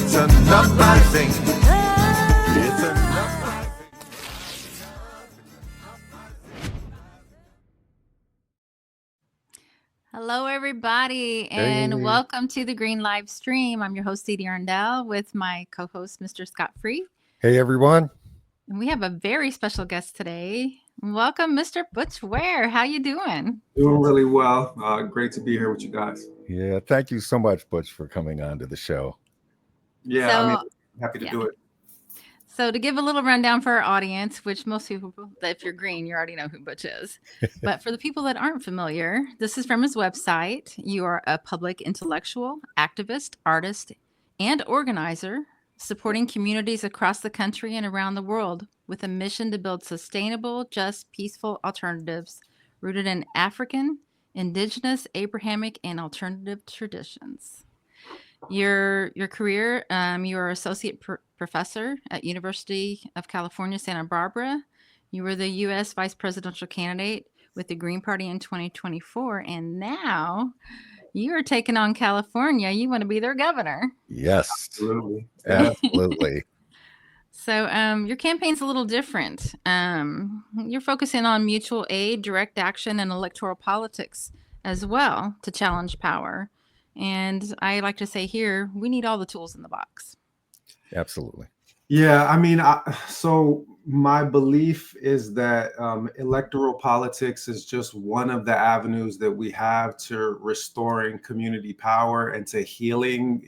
It's enough rising. It's enough rising. Hello, everybody, and welcome to the Green Live Stream. I'm your host, Edie Arndell, with my co-host, Mr. Scott Free. Hey, everyone. And we have a very special guest today. Welcome, Mr. Butch Ware. How you doing? Doing really well. Great to be here with you guys. Yeah, thank you so much, Butch, for coming on to the show. Yeah, happy to do it. So to give a little rundown for our audience, which most people, if you're green, you already know who Butch is. But for the people that aren't familiar, this is from his website. You are a public intellectual, activist, artist, and organizer supporting communities across the country and around the world with a mission to build sustainable, just, peaceful alternatives rooted in African, Indigenous, Abrahamic, and alternative traditions. Your career, you are associate professor at University of California, Santa Barbara. You were the U.S. vice presidential candidate with the Green Party in 2024, and now you are taking on California. You want to be their governor. Yes, absolutely. So your campaign's a little different. You're focusing on mutual aid, direct action, and electoral politics as well to challenge power. And I like to say here, we need all the tools in the box. Absolutely. Yeah, I mean, so my belief is that electoral politics is just one of the avenues that we have to restoring community power and to healing,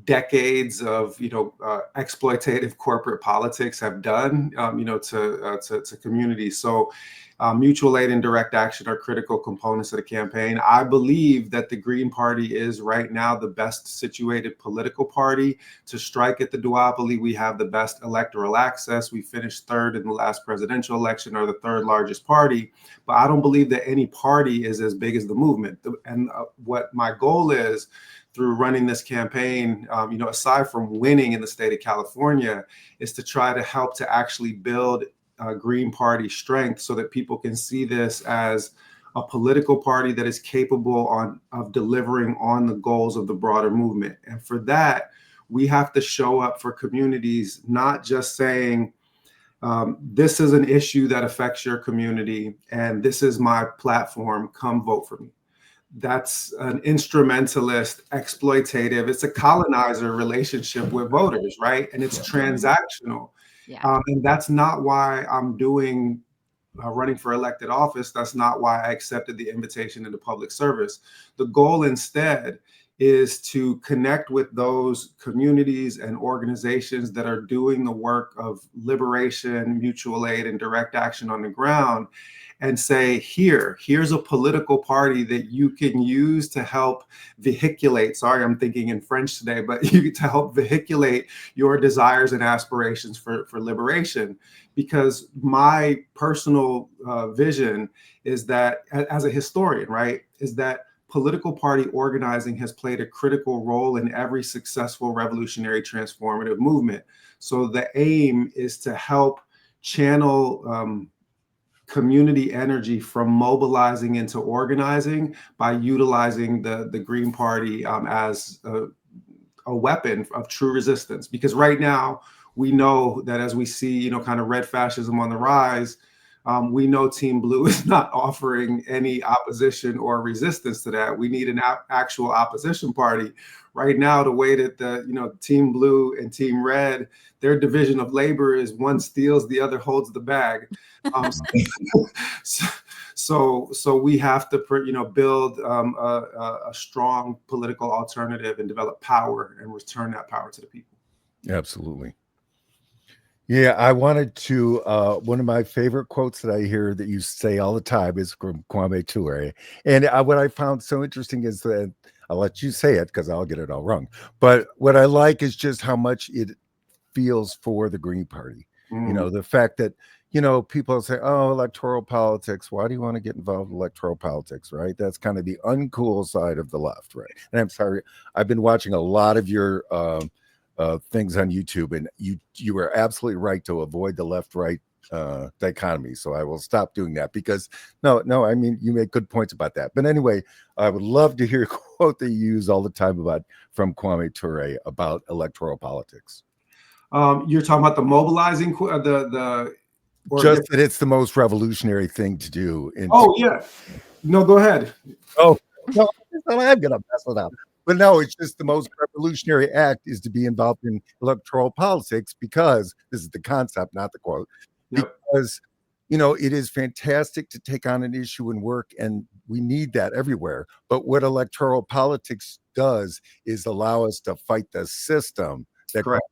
decades of, exploitative corporate politics have done, to communities. So mutual aid and direct action are critical components of the campaign. I believe that the Green Party is right now the best situated political party to strike at the duopoly. We have the best electoral access. We finished third in the last presidential election, or the third largest party. But I don't believe that any party is as big as the movement. And what my goal is through running this campaign, aside from winning in the state of California, is to try to help to actually build Green Party strength so that people can see this as a political party that is capable of delivering on the goals of the broader movement. And for that, we have to show up for communities, not just saying, this is an issue that affects your community and this is my platform, come vote for me. That's an instrumentalist, exploitative, it's a colonizer relationship with voters, right? And it's transactional. Yeah. And that's not why I'm running for elected office. That's not why I accepted the invitation into public service. The goal instead is to connect with those communities and organizations that are doing the work of liberation, mutual aid, and direct action on the ground, and say, here's a political party that you can use to help vehiculate, sorry, I'm thinking in French today, but to help vehiculate your desires and aspirations for liberation. Because my personal vision is that, as a historian, right, is that political party organizing has played a critical role in every successful revolutionary transformative movement. So the aim is to help channel community energy from mobilizing into organizing by utilizing the Green Party as a weapon of true resistance. Because right now, we know that as we see, kind of red fascism on the rise, we know Team Blue is not offering any opposition or resistance to that. We need an actual opposition party. Right now, the way that Team Blue and Team Red, their division of labor is one steals, the other holds the bag. So we have to build a strong political alternative and develop power and return that power to the people. Absolutely. Yeah, I wanted to, one of my favorite quotes that I hear that you say all the time is from Kwame Ture. And what I found so interesting is that, I'll let you say it because I'll get it all wrong. But what I like is just how much it feels for the Green Party. The fact that, people say, oh, electoral politics. Why do you want to get involved in electoral politics, right? That's kind of the uncool side of the left, right? And I'm sorry, I've been watching a lot of your things on YouTube, and you were absolutely right to avoid the left-right dichotomy. So I will stop doing that because no, I mean, you make good points about that. But anyway, I would love to hear a quote that you use all the time from Kwame Ture about electoral politics. You're talking about the mobilizing, or Just that it's the most revolutionary thing to do. Oh yeah, no, go ahead. Oh no, I'm gonna mess it up. But no, it's just the most revolutionary act is to be involved in electoral politics because this is the concept, not the quote. Yep. Because it is fantastic to take on an issue and work, and we need that everywhere. But what electoral politics does is allow us to fight the system that Correct.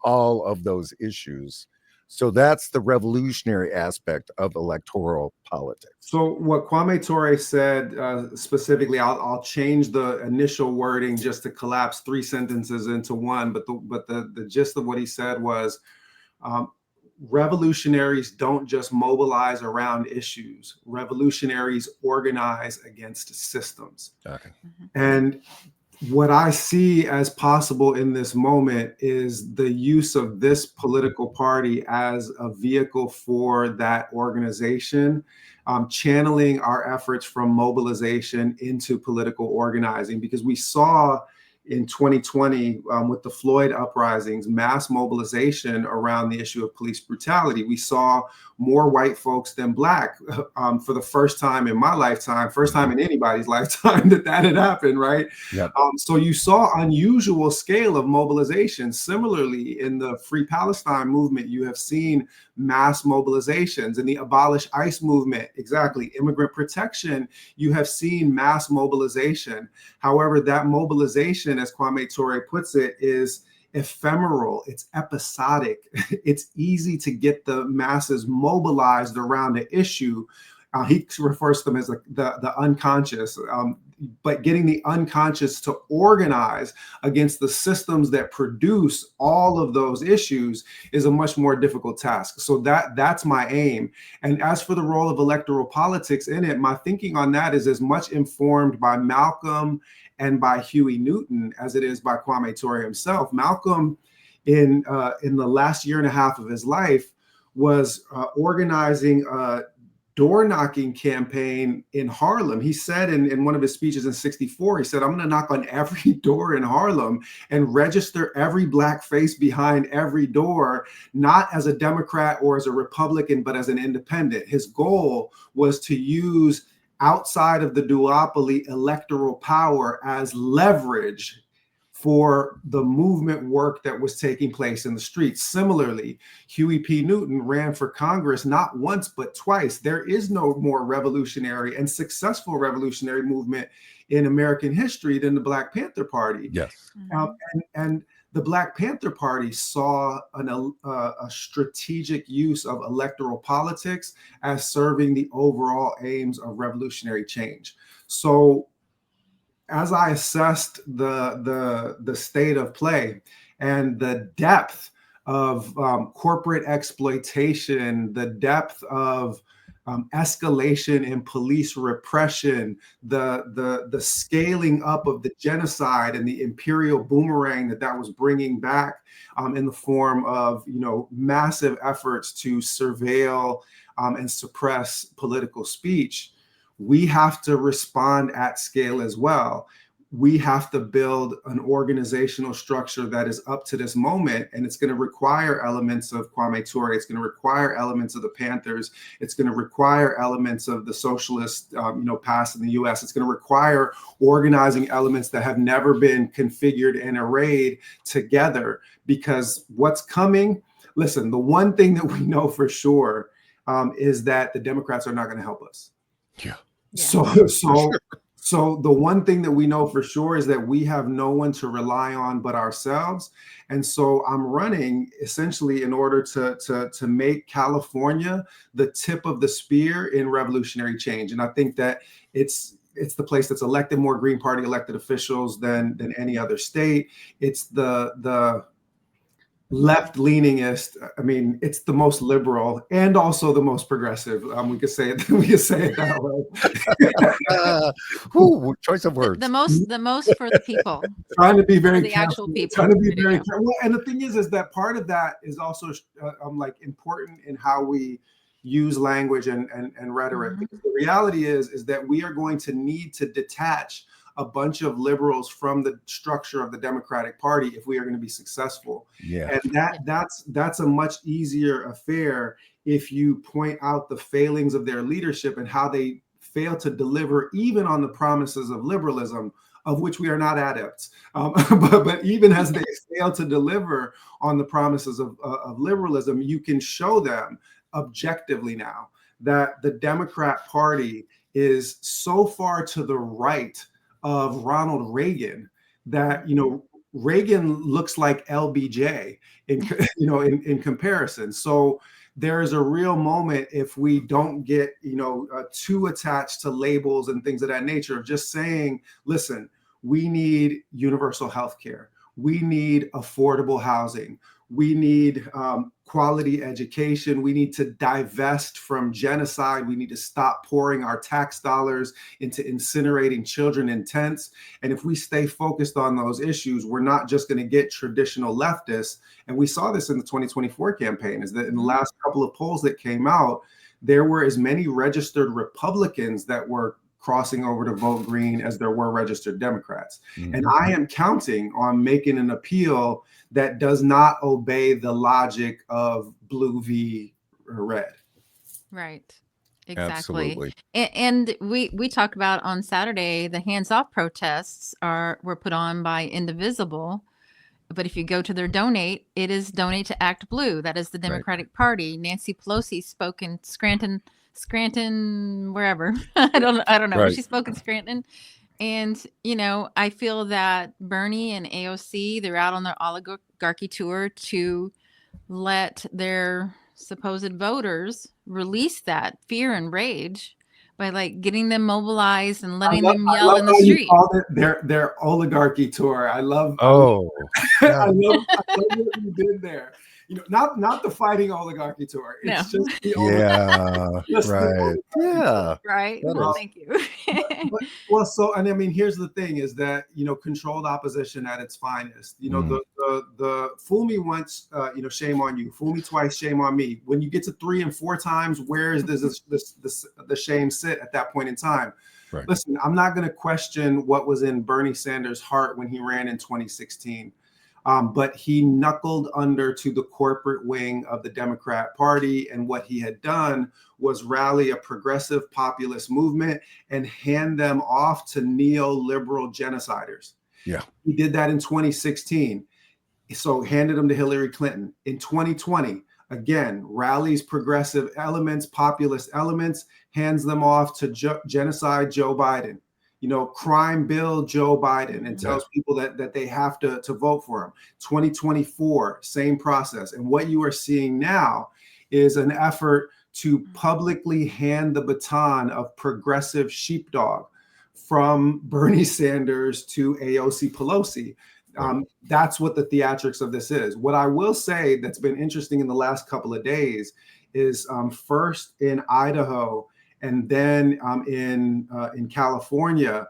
all of those issues. So that's the revolutionary aspect of electoral politics. So what Kwame Ture said specifically, I'll change the initial wording just to collapse 3 sentences into one. But the gist of what he said was, revolutionaries don't just mobilize around issues. Revolutionaries organize against systems. Okay. And what I see as possible in this moment is the use of this political party as a vehicle for that organization, channeling our efforts from mobilization into political organizing, because we saw in 2020 with the Floyd uprisings, mass mobilization around the issue of police brutality. We saw more white folks than black for the first time in my lifetime, first time in anybody's lifetime that had happened, right? Yep. So you saw unusual scale of mobilization. Similarly, in the Free Palestine movement, you have seen mass mobilizations. In the Abolish ICE movement, exactly, immigrant protection, you have seen mass mobilization. However, that mobilization, as Kwame Ture puts it, is ephemeral, it's episodic. It's easy to get the masses mobilized around the issue. He refers to them as the unconscious, but getting the unconscious to organize against the systems that produce all of those issues is a much more difficult task. So that's my aim. And as for the role of electoral politics in it, my thinking on that is as much informed by Malcolm and by Huey Newton as it is by Kwame Ture himself. Malcolm, in the last year and a half of his life, was organizing a door knocking campaign in Harlem. He said in one of his speeches in '64, he said, I'm going to knock on every door in Harlem and register every black face behind every door, not as a Democrat or as a Republican, but as an independent. His goal was to use outside of the duopoly electoral power as leverage for the movement work that was taking place in the streets. Similarly, Huey P. Newton ran for Congress not once, but twice. There is no more revolutionary and successful revolutionary movement in American history than the Black Panther Party. Yes. And the Black Panther Party saw a strategic use of electoral politics as serving the overall aims of revolutionary change. So as I assessed the state of play and the depth of corporate exploitation, the depth of escalation in police repression, the scaling up of the genocide and the imperial boomerang that was bringing back in the form of massive efforts to surveil and suppress political speech, we have to respond at scale as well. We have to build an organizational structure that is up to this moment, and it's going to require elements of Kwame Ture. It's going to require elements of the Panthers. It's going to require elements of the socialist, past in the U.S. It's going to require organizing elements that have never been configured and arrayed together. Because what's coming? Listen, the one thing that we know for sure is that the Democrats are not going to help us. Yeah. So the one thing that we know for sure is that we have no one to rely on but ourselves. And so I'm running essentially in order to make California the tip of the spear in revolutionary change. And I think that it's the place that's elected more Green Party elected officials than any other state. It's the left-leaningest. I mean, it's the most liberal and also the most progressive. We could say it. We could say it that way. Choice of words. The most for the people. Trying to be For very the actual careful. people. Trying to be There you very go. careful. And the thing is that part of that is also like important in how we use language and rhetoric. Because the reality is that we are going to need to detach a bunch of liberals from the structure of the Democratic Party if we are going to be successful. Yeah. And that's a much easier affair if you point out the failings of their leadership and how they fail to deliver even on the promises of liberalism, of which we are not adepts. But even as they fail to deliver on the promises of liberalism, you can show them objectively now that the Democrat Party is so far to the right of Ronald Reagan that, you know, Reagan looks like LBJ in comparison. So there is a real moment, if we don't get, too attached to labels and things of that nature, of just saying, listen, we need universal health care. We need affordable housing. We need quality education. We need to divest from genocide. We need to stop pouring our tax dollars into incinerating children in tents. And if we stay focused on those issues, we're not just going to get traditional leftists. And we saw this in the 2024 campaign, is that in the last couple of polls that came out, there were as many registered Republicans that were crossing over to vote green as there were registered Democrats. And I am counting on making an appeal that does not obey the logic of blue v red. Right. Exactly. Absolutely. And we talked about on Saturday, the hands-off protests were put on by Indivisible. But if you go to their donate, it is Donate to Act Blue. That is the Democratic Party. Nancy Pelosi spoke in Scranton, wherever. I don't know. Right. But she spoke in Scranton. And, I feel that Bernie and AOC, they're out on their oligarchy tour to let their supposed voters release that fear and rage by like getting them mobilized and letting them yell in the street. Their oligarchy tour. I love. Oh, I love what you did there. Not the fighting oligarchy tour. It's just the Right. Well, thank you. And I mean, here's the thing: is that controlled opposition at its finest. The fool me once, shame on you. Fool me twice, shame on me. When you get to 3 and 4 times, where is the shame sit at that point in time? Right. Listen, I'm not going to question what was in Bernie Sanders' heart when he ran in 2016. But he knuckled under to the corporate wing of the Democrat Party. And what he had done was rally a progressive populist movement and hand them off to neoliberal genociders. Yeah. He did that in 2016. So handed them to Hillary Clinton. In 2020, again, rallies progressive elements, populist elements, hands them off to genocide Joe Biden. Crime bill Joe Biden, and tells people that they have to vote for him. 2024, same process. And what you are seeing now is an effort to publicly hand the baton of progressive sheepdog from Bernie Sanders to AOC Pelosi. That's what the theatrics of this is. What I will say that's been interesting in the last couple of days is first in Idaho, and then in California,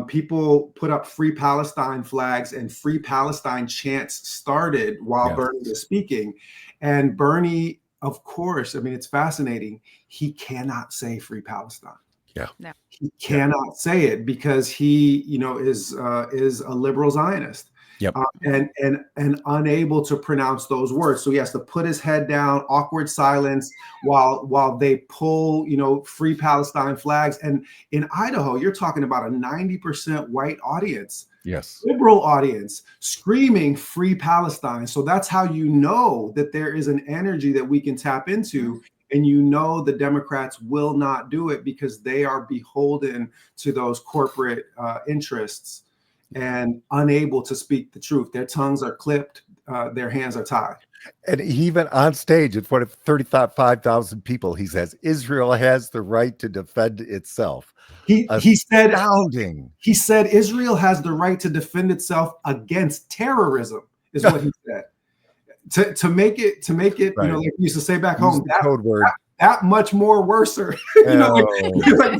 people put up Free Palestine flags, and Free Palestine chants started while Bernie was speaking. And Bernie, of course, I mean, it's fascinating. He cannot say Free Palestine. Yeah. No. He cannot say it because he, is a liberal Zionist. Yep. And unable to pronounce those words. So he has to put his head down, awkward silence while they pull, Free Palestine flags. And in Idaho, you're talking about a 90% white audience. Yes. Liberal audience screaming Free Palestine. So that's how you know that there is an energy that we can tap into. And the Democrats will not do it because they are beholden to those corporate interests and unable to speak the truth. Their tongues are clipped, their hands are tied. And even on stage in front of 35,000 people, he says, Israel has the right to defend itself. He said, astounding. He said, Israel has the right to defend itself against terrorism, is what he said. to make it, Right. you know, like we used to say back Use home, the code word. that much more worse. You know, Oh. like,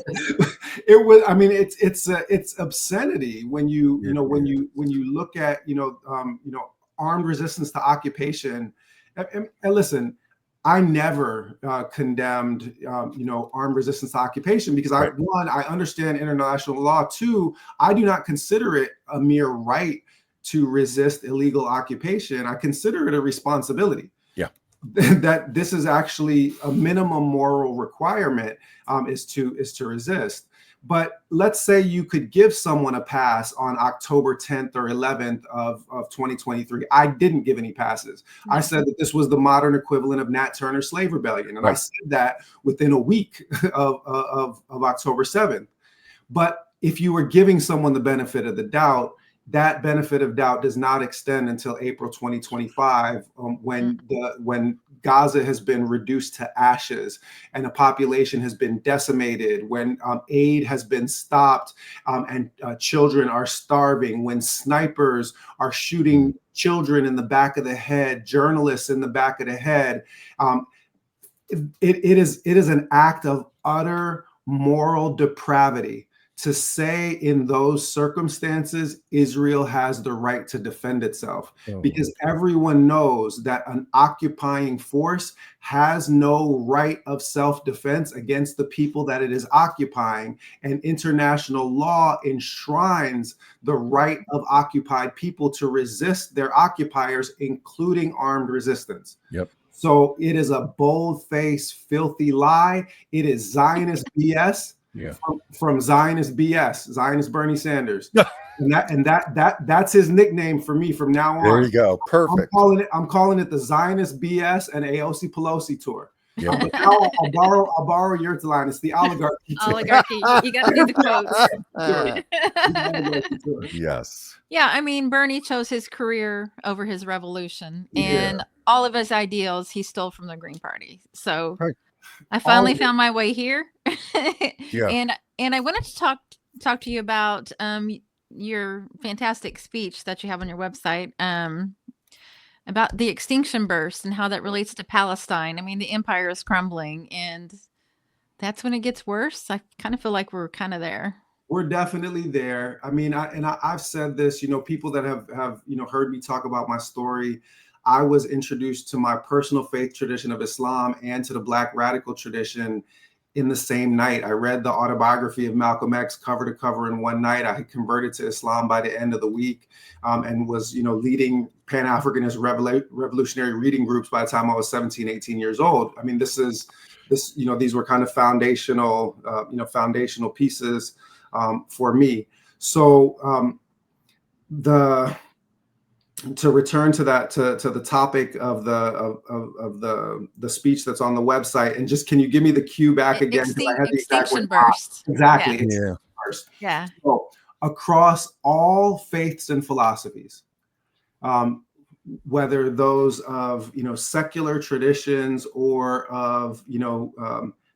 it was. I mean, it's obscenity when you It know when is. you look at armed resistance to occupation. And listen, I never condemned armed resistance to occupation because Right. I understand international law. Two, I do not consider it a mere right to resist illegal occupation. I consider it a responsibility. Yeah. That this is actually a minimum moral requirement, is to resist. But let's say you could give someone a pass on October 10th or 11th of 2023. I didn't give any passes. I said that this was the modern equivalent of Nat Turner's slave rebellion. And I Right. said that within a week of October 7th. But if you were giving someone the benefit of the doubt, that benefit of doubt does not extend until April 2025, when Gaza has been reduced to ashes and a population has been decimated, when aid has been stopped, and children are starving, when snipers are shooting children in the back of the head, journalists in the back of the head. It is an act of utter moral depravity to say in those circumstances, Israel has the right to defend itself, because everyone knows that an occupying force has no right of self-defense against the people that it is occupying. And international law enshrines the right of occupied people to resist their occupiers, including armed resistance. Yep. So it is a bold-faced, filthy lie. It is Zionist BS. Yeah. From Zionist BS, Zionist Bernie Sanders. and that's his nickname for me from now on. There you go. Perfect. I'm calling it the Zionist BS and AOC Pelosi tour. Yeah. But now I'll borrow your line. It's the oligarchy tour. Oligarchy. You got to do the quotes. Yes. Yeah, I mean, Bernie chose his career over his revolution, and all of his ideals he stole from the Green Party. So Right. I finally found my way here. Yeah. And I wanted to talk to you about your fantastic speech that you have on your website about the extinction burst and how that relates to Palestine. I mean, the empire is crumbling, and that's when it gets worse. I kind of feel like we're kind of there. We're definitely there. I mean, I've said this, people that have heard me talk about my story. I was introduced to my personal faith tradition of Islam and to the Black radical tradition in the same night. I read the autobiography of Malcolm X cover to cover in one night. I had converted to Islam by the end of the week, and was, leading Pan-Africanist revolutionary reading groups by the time I was 17, 18 years old. I mean, these were kind of foundational pieces for me. So to return to that, to the topic of the speech that's on the website, and just, can you give me the cue back again? I had the extinction burst. Exactly. Yeah. Burst. Yeah. So across all faiths and philosophies, whether those of secular traditions or of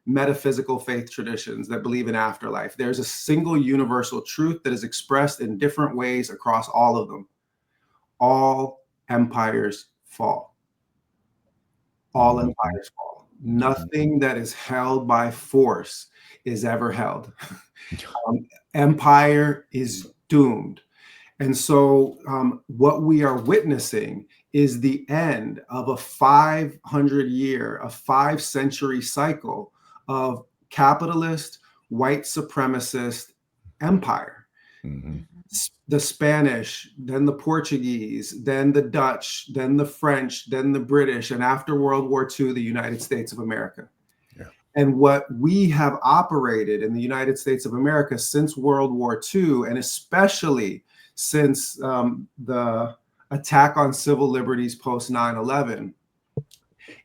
metaphysical faith traditions that believe in afterlife, there's a single universal truth that is expressed in different ways across all of them. All empires fall. All empires fall. Nothing that is held by force is ever held. Empire is doomed. And so what we are witnessing is the end of a 5-century cycle of capitalist, white supremacist empire. Mm-hmm. The Spanish, then the Portuguese, then the Dutch, then the French, then the British, and after World War II, the United States of America. Yeah. And what we have operated in the United States of America since World War II, and especially since the attack on civil liberties post 9/11,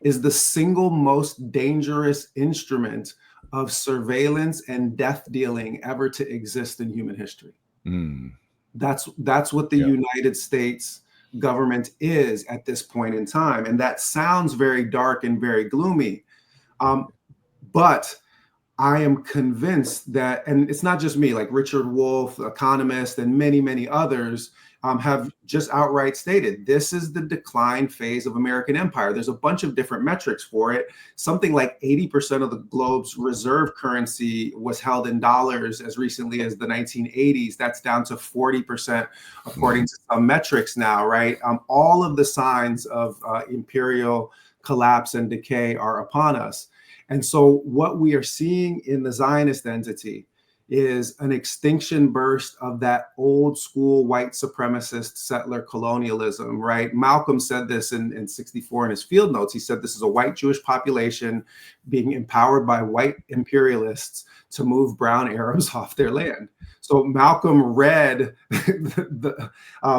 is the single most dangerous instrument of surveillance and death dealing ever to exist in human history. Mm. That's what the United States government is at this point in time. And that sounds very dark and very gloomy. But I am convinced that, and it's not just me, like Richard Wolff, economist, and many, many others, have just outright stated this is the decline phase of American empire. There's a bunch of different metrics for it. Something like 80% of the globe's reserve currency was held in dollars as recently as the 1980s. That's down to 40%, according to some metrics now, right? All of the signs of imperial collapse and decay are upon us. And so what we are seeing in the Zionist entity is an extinction burst of that old school white supremacist settler colonialism, right? Malcolm said this in 64 in his field notes. He said this is a white Jewish population being empowered by white imperialists to move brown Arabs off their land. So Malcolm read the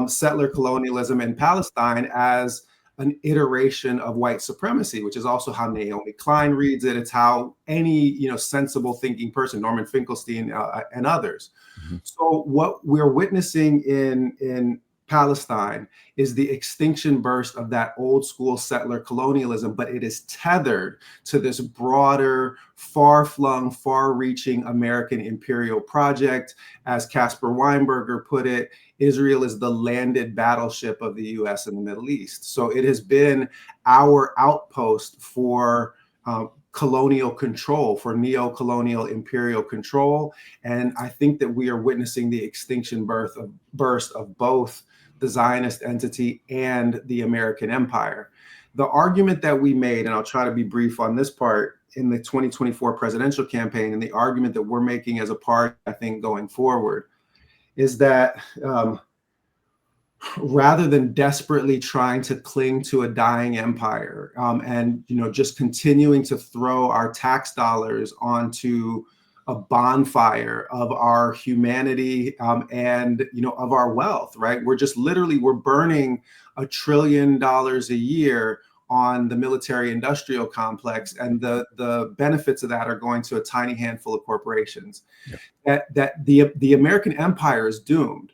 settler colonialism in Palestine as an iteration of white supremacy, which is also how Naomi Klein reads it. It's how any sensible thinking person, Norman Finkelstein and others. Mm-hmm. So what we're witnessing in Palestine is the extinction burst of that old school settler colonialism, but it is tethered to this broader, far-flung, far-reaching American imperial project. As Caspar Weinberger put it, Israel is the landed battleship of the US in the Middle East. So it has been our outpost for colonial control, for neo-colonial imperial control. And I think that we are witnessing the extinction burst of both the Zionist entity and the American empire. The argument that we made, and I'll try to be brief on this part, in the 2024 presidential campaign, and the argument that we're making as a party, I think, going forward, is that rather than desperately trying to cling to a dying empire and just continuing to throw our tax dollars onto a bonfire of our humanity and of our wealth, right? We're burning $1 trillion a year on the military industrial complex, and the benefits of that are going to a tiny handful of corporations. Yeah. That the American empire is doomed.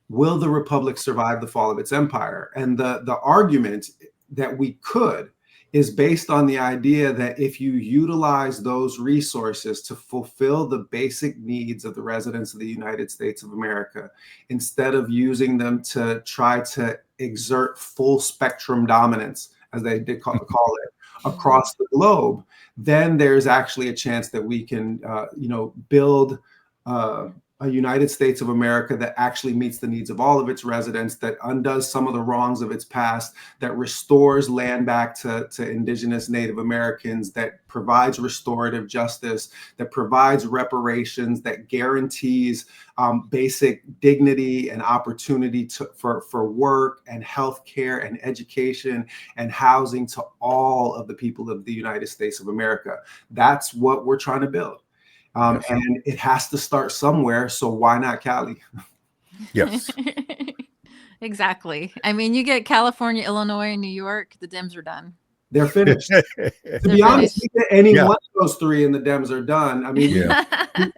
Will the republic survive the fall of its empire? And the argument that we could is based on the idea that if you utilize those resources to fulfill the basic needs of the residents of the United States of America, instead of using them to try to exert full spectrum dominance, as they did call it, across the globe, then there's actually a chance that we can, build a United States of America that actually meets the needs of all of its residents, that undoes some of the wrongs of its past, that restores land back to indigenous Native Americans, that provides restorative justice, that provides reparations, that guarantees basic dignity and opportunity for work and healthcare and education and housing to all of the people of the United States of America. That's what we're trying to build. And it has to start somewhere. So why not Cali? Yes. Exactly. I mean, you get California, Illinois, and New York, the Dems are done. They're finished. To be honest, you get any one of those three and the Dems are done. I mean,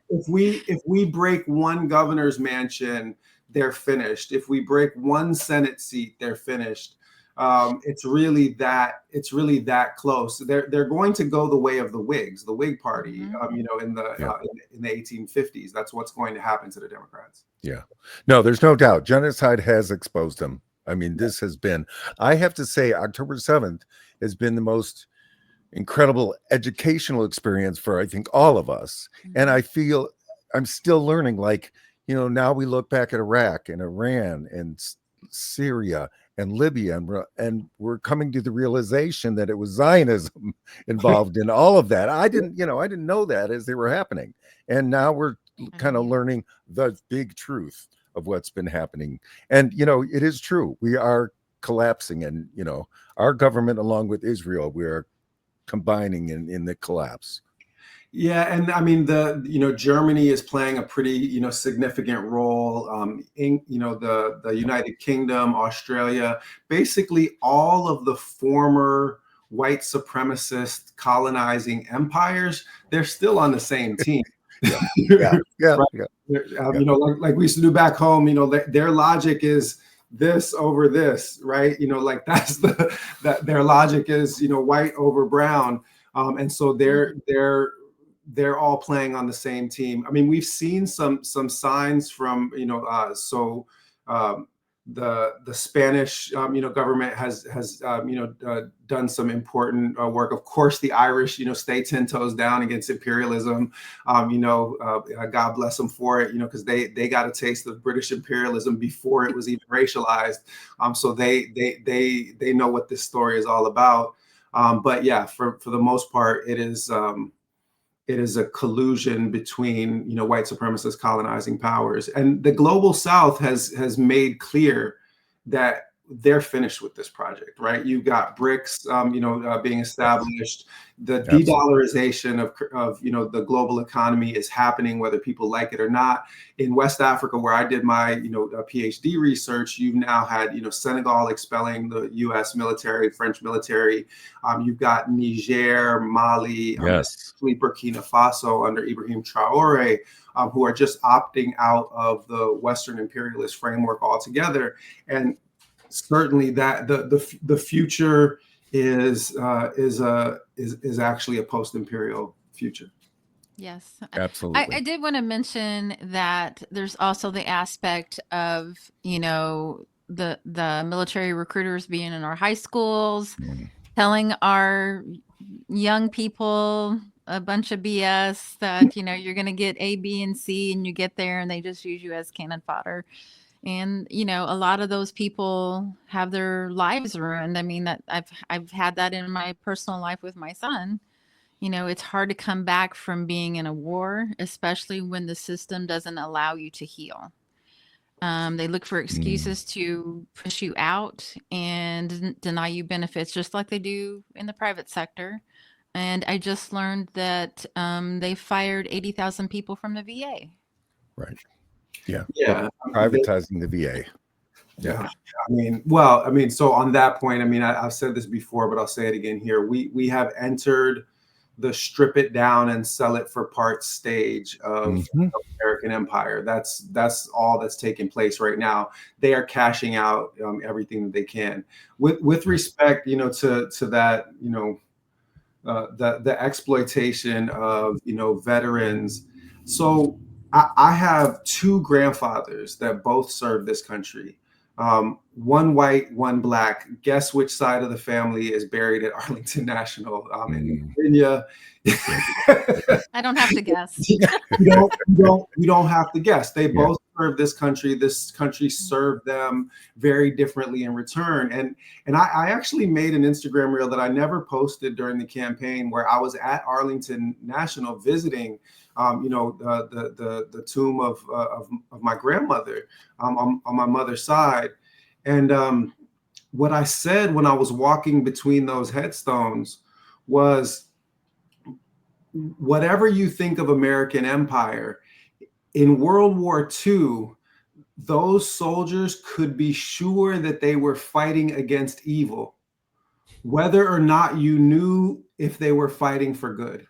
if we break one governor's mansion, they're finished. If we break one Senate seat, they're finished. It's really that close. They're going to go the way of the Whigs, the Whig Party. In the 1850s. That's what's going to happen to the Democrats. Yeah. No, there's no doubt. Genocide has exposed them. I mean, this has been. I have to say, October 7th has been the most incredible educational experience for, I think, all of us. And I feel I'm still learning. Like, now we look back at Iraq and Iran and Syria and Libya, and we're coming to the realization that it was Zionism involved in all of that. I didn't know that as they were happening. And now we're kind of learning the big truth of what's been happening. And, it is true. We are collapsing, and, our government, along with Israel, we are combining in the collapse. Yeah, and I mean Germany is playing a pretty significant role. The United Kingdom, Australia, basically all of the former white supremacist colonizing empires, they're still on the same team. Yeah. Like we used to do back home. Their logic is this over this, right? That's their logic is white over brown, and so they're all playing on the same team. I mean, we've seen some signs from the Spanish government has done some important work. Of course, the Irish stay 10 toes down against imperialism. God bless them for it, because they got a taste of British imperialism before it was even racialized. So they know what this story is all about. But yeah, for the most part, it is a collusion between white supremacist colonizing powers, and the global South has made clear that they're finished with this project. Right? You've got BRICS, being established. The de-dollarization of the global economy is happening, whether people like it or not. In West Africa, where I did my PhD research, you've now had Senegal expelling the U.S. military, French military. You've got Niger, Mali, Burkina Faso under Ibrahim Traore, who are just opting out of the Western imperialist framework altogether. And certainly that the future is actually a post-imperial future. Yes, Absolutely. I did want to mention that there's also the aspect of the military recruiters being in our high schools, telling our young people a bunch of BS that you're going to get A, B, and C, and you get there and they just use you as cannon fodder. And a lot of those people have their lives ruined. I mean, that I've had that in my personal life with my son. It's hard to come back from being in a war, especially when the system doesn't allow you to heal. They look for excuses to push you out and deny you benefits, just like they do in the private sector. And I just learned that they fired 80,000 people from the VA. Right. Yeah. Yeah. Privatizing the VA. Yeah. So on that point, I've said this before, but I'll say it again here. We have entered the strip it down and sell it for parts stage of American empire. That's all that's taking place right now. They are cashing out everything that they can. With respect, to that, the exploitation of veterans. So I have two grandfathers that both served this country. One white, one black. Guess which side of the family is buried at Arlington National in Virginia? I don't have to guess. You don't have to guess. They both served this country. This country served them very differently in return. And I actually made an Instagram reel that I never posted during the campaign, where I was at Arlington National visiting the tomb of my grandmother on my mother's side. And what I said when I was walking between those headstones was, whatever you think of American empire, in World War II, those soldiers could be sure that they were fighting against evil, whether or not you knew if they were fighting for good.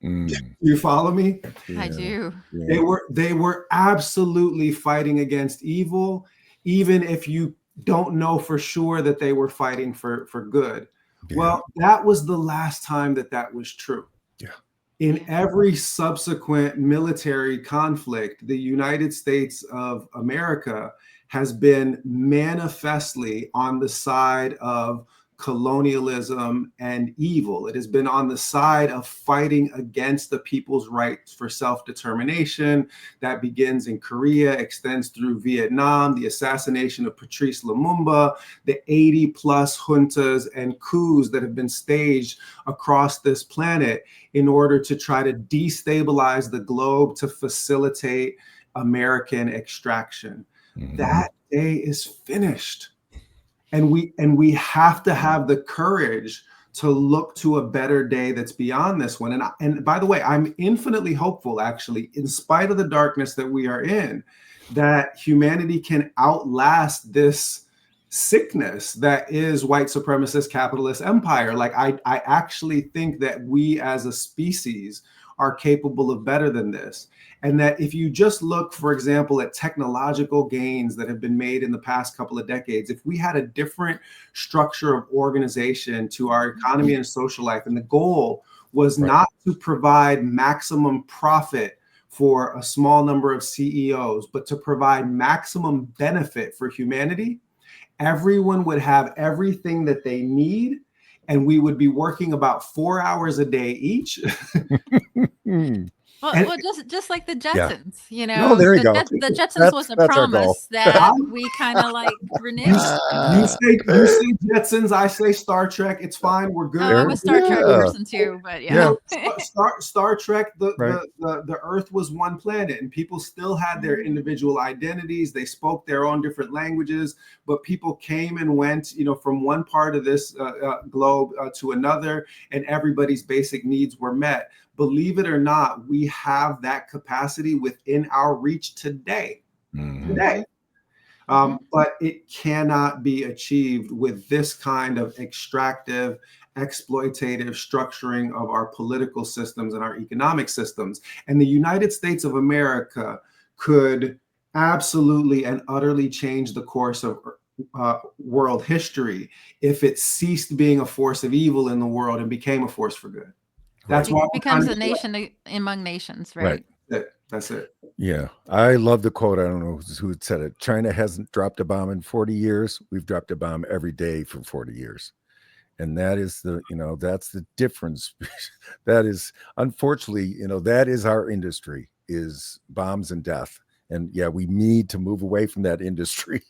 You follow me? I do. They were absolutely fighting against evil, even if you don't know for sure that they were fighting for good. Well, that was the last time that was true. In every subsequent military conflict, the United States of America has been manifestly on the side of colonialism and evil. It has been on the side of fighting against the people's rights for self-determination. That begins in Korea, extends through Vietnam, the assassination of Patrice Lumumba, the 80+ juntas and coups that have been staged across this planet in order to try to destabilize the globe to facilitate American extraction. That day is finished. And we have to have the courage to look to a better day that's beyond this one. And by the way, I'm infinitely hopeful, actually, in spite of the darkness that we are in, that humanity can outlast this sickness that is white supremacist capitalist empire. Like I actually think that we as a species are capable of better than this. And that if you just look, for example, at technological gains that have been made in the past couple of decades, if we had a different structure of organization to our economy and social life, and the goal was not to provide maximum profit for a small number of CEOs, but to provide maximum benefit for humanity, everyone would have everything that they need, and we would be working about 4 hours a day each. Well, just like the Jetsons, you know, Oh, there you go. The Jetsons was a That's our goal. promise that we kind of like reneged. You say Jetsons, I say Star Trek. It's fine. We're good. Oh, I'm a Star Trek person too, but yeah. Star Trek, the Earth was one planet, and people still had their individual identities. They spoke their own different languages, but people came and went, you know, from one part of this globe to another, and everybody's basic needs were met. Believe it or not, we have that capacity within our reach today. But it cannot be achieved with this kind of extractive, exploitative structuring of our political systems and our economic systems. And the United States of America could absolutely and utterly change the course of world history if it ceased being a force of evil in the world and became a force for good. That's why it becomes a nation among nations, right? That's it. Yeah. I love the quote. I don't know who said it. China hasn't dropped a bomb in 40 years. We've dropped a bomb every day for 40 years. And that is that's the difference. That is, unfortunately, that is our industry, is bombs and death. And yeah, we need to move away from that industry.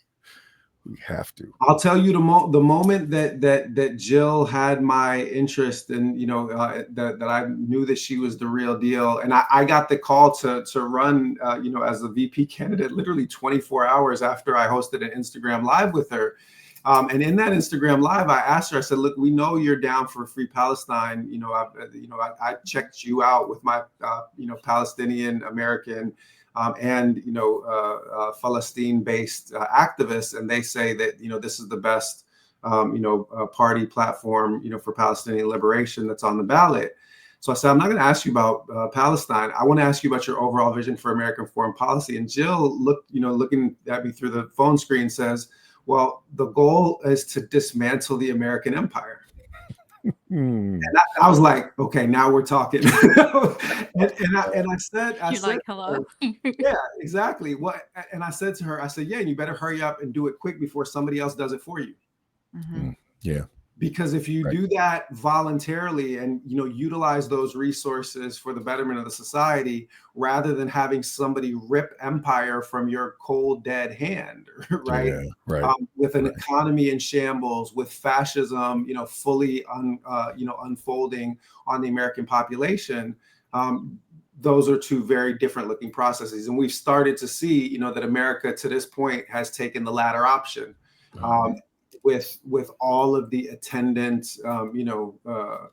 We have to. I'll tell you the moment that Jill had my interest in, that I knew that she was the real deal. And I got the call to run, as a VP candidate, literally 24 hours after I hosted an Instagram Live with her. And in that Instagram Live, I asked her, I said, look, we know you're down for Free Palestine. I checked you out with my, Palestinian American and Palestine-based activists, and they say that this is the best party platform for Palestinian liberation that's on the ballot. So I said, I'm not going to ask you about Palestine. I want to ask you about your overall vision for American foreign policy. And Jill looking at me through the phone screen, says, well, the goal is to dismantle the American empire. And I was like, okay, now we're talking. and I said, like, hello? Yeah, exactly. And I said to her, I said, yeah, you better hurry up and do it quick before somebody else does it for you. Yeah. Because if you do that voluntarily and utilize those resources for the betterment of the society, rather than having somebody rip empire from your cold dead hand, right? Yeah, right. With an economy in shambles, with fascism, fully unfolding on the American population. Those are two very different looking processes, and we've started to see, that America to this point has taken the latter option. With all of the attendant,